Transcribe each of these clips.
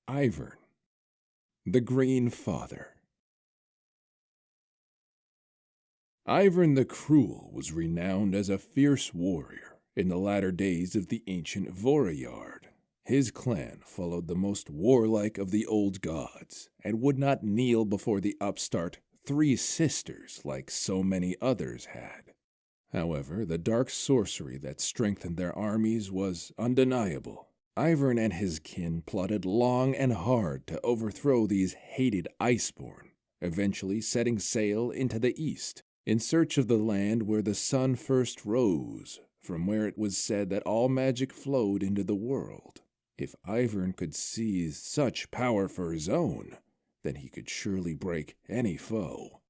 Ivern, the Green Father. Ivern the Cruel was renowned as a fierce warrior in the latter days of the ancient Vorayard. His clan followed the most warlike of the old gods and would not kneel before the upstart Three Sisters like so many others had. However, the dark sorcery that strengthened their armies was undeniable. Ivern and his kin plotted long and hard to overthrow these hated Iceborn, eventually setting sail into the east, in search of the land where the sun first rose, from where it was said that all magic flowed into the world. If Ivern could seize such power for his own, then he could surely break any foe.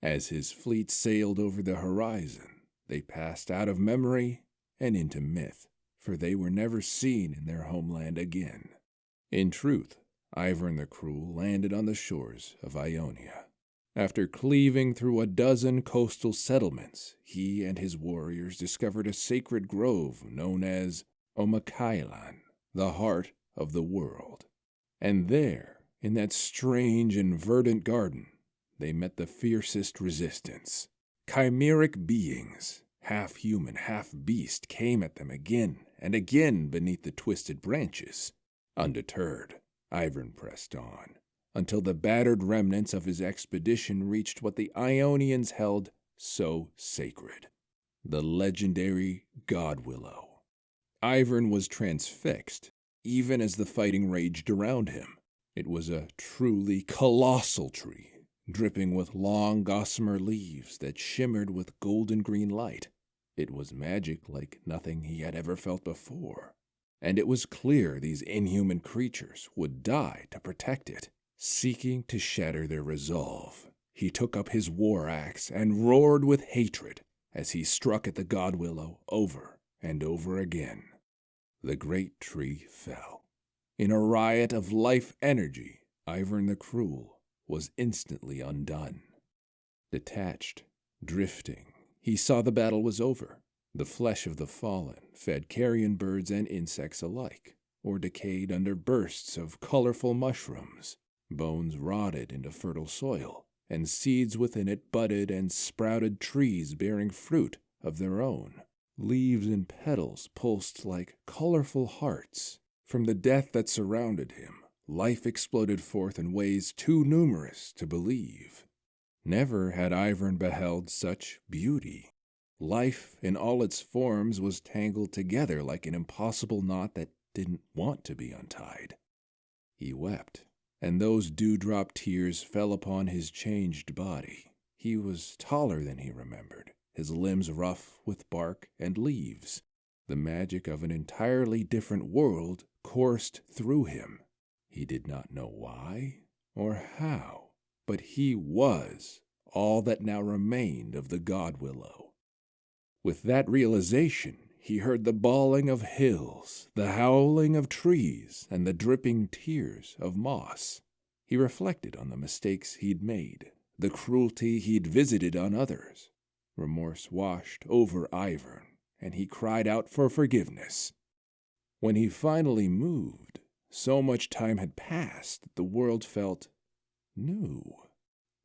As his fleet sailed over the horizon, they passed out of memory and into myth, for they were never seen in their homeland again. In truth, Ivern the Cruel landed on the shores of Ionia. After cleaving through a dozen coastal settlements, he and his warriors discovered a sacred grove known as Omokailan, the heart of the world. And there, in that strange and verdant garden, they met the fiercest resistance. Chimeric beings, half human, half beast, came at them again and again beneath the twisted branches. Undeterred, Ivern pressed on, until the battered remnants of his expedition reached what the Ionians held so sacred, the legendary God Willow. Ivern was transfixed, even as the fighting raged around him. It was a truly colossal tree, dripping with long gossamer leaves that shimmered with golden green light. It was magic like nothing he had ever felt before, and it was clear these inhuman creatures would die to protect it. Seeking to shatter their resolve, he took up his war axe and roared with hatred as he struck at the God Willow over and over again. The great tree fell. In a riot of life energy, Ivern the Cruel was instantly undone. Detached, drifting, he saw the battle was over. The flesh of the fallen fed carrion birds and insects alike, or decayed under bursts of colorful mushrooms. Bones rotted into fertile soil, and seeds within it budded and sprouted trees bearing fruit of their own. Leaves and petals pulsed like colorful hearts. From the death that surrounded him, life exploded forth in ways too numerous to believe. Never had Ivern beheld such beauty. Life in all its forms was tangled together like an impossible knot that didn't want to be untied. He wept, and those dewdrop tears fell upon his changed body. He was taller than he remembered, his limbs rough with bark and leaves. The magic of an entirely different world coursed through him. He did not know why or how, but he was all that now remained of the God Willow. With that realization, he heard the bawling of hills, the howling of trees, and the dripping tears of moss. He reflected on the mistakes he'd made, the cruelty he'd visited on others. Remorse washed over Ivern, and he cried out for forgiveness. When he finally moved, so much time had passed that the world felt new.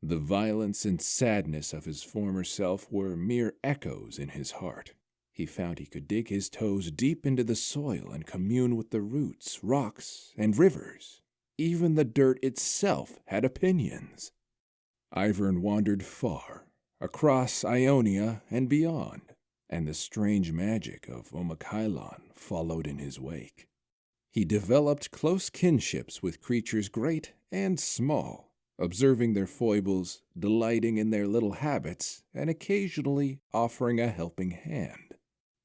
The violence and sadness of his former self were mere echoes in his heart. He found he could dig his toes deep into the soil and commune with the roots, rocks, and rivers. Even the dirt itself had opinions. Ivern wandered far, across Ionia and beyond, and the strange magic of Omokailan followed in his wake. He developed close kinships with creatures great and small, observing their foibles, delighting in their little habits, and occasionally offering a helping hand.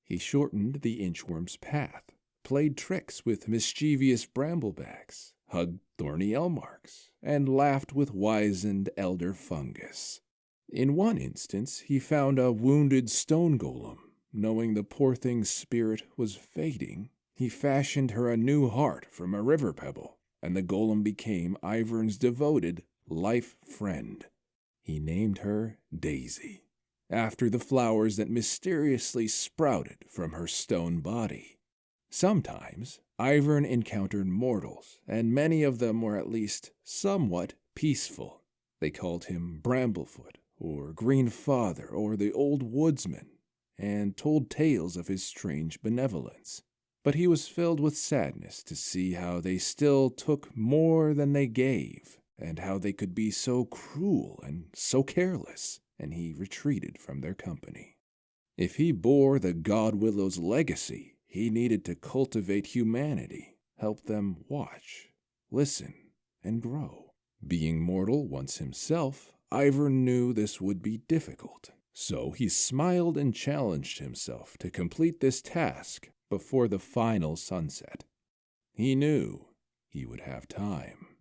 He shortened the inchworm's path, played tricks with mischievous bramblebacks, hugged thorny elmarks, and laughed with wizened elder fungus. In one instance, he found a wounded stone golem. Knowing the poor thing's spirit was fading, he fashioned her a new heart from a river pebble, and the golem became Ivern's devoted life friend. He named her Daisy, after the flowers that mysteriously sprouted from her stone body. Sometimes, Ivern encountered mortals, and many of them were at least somewhat peaceful. They called him Bramblefoot, or Green Father, or the Old Woodsman, and told tales of his strange benevolence. But he was filled with sadness to see how they still took more than they gave, and how they could be so cruel and so careless, and he retreated from their company. If he bore the Godwillow's legacy, he needed to cultivate humanity, help them watch, listen, and grow. Being mortal once himself, Ivern knew this would be difficult, so he smiled and challenged himself to complete this task before the final sunset. He knew he would have time.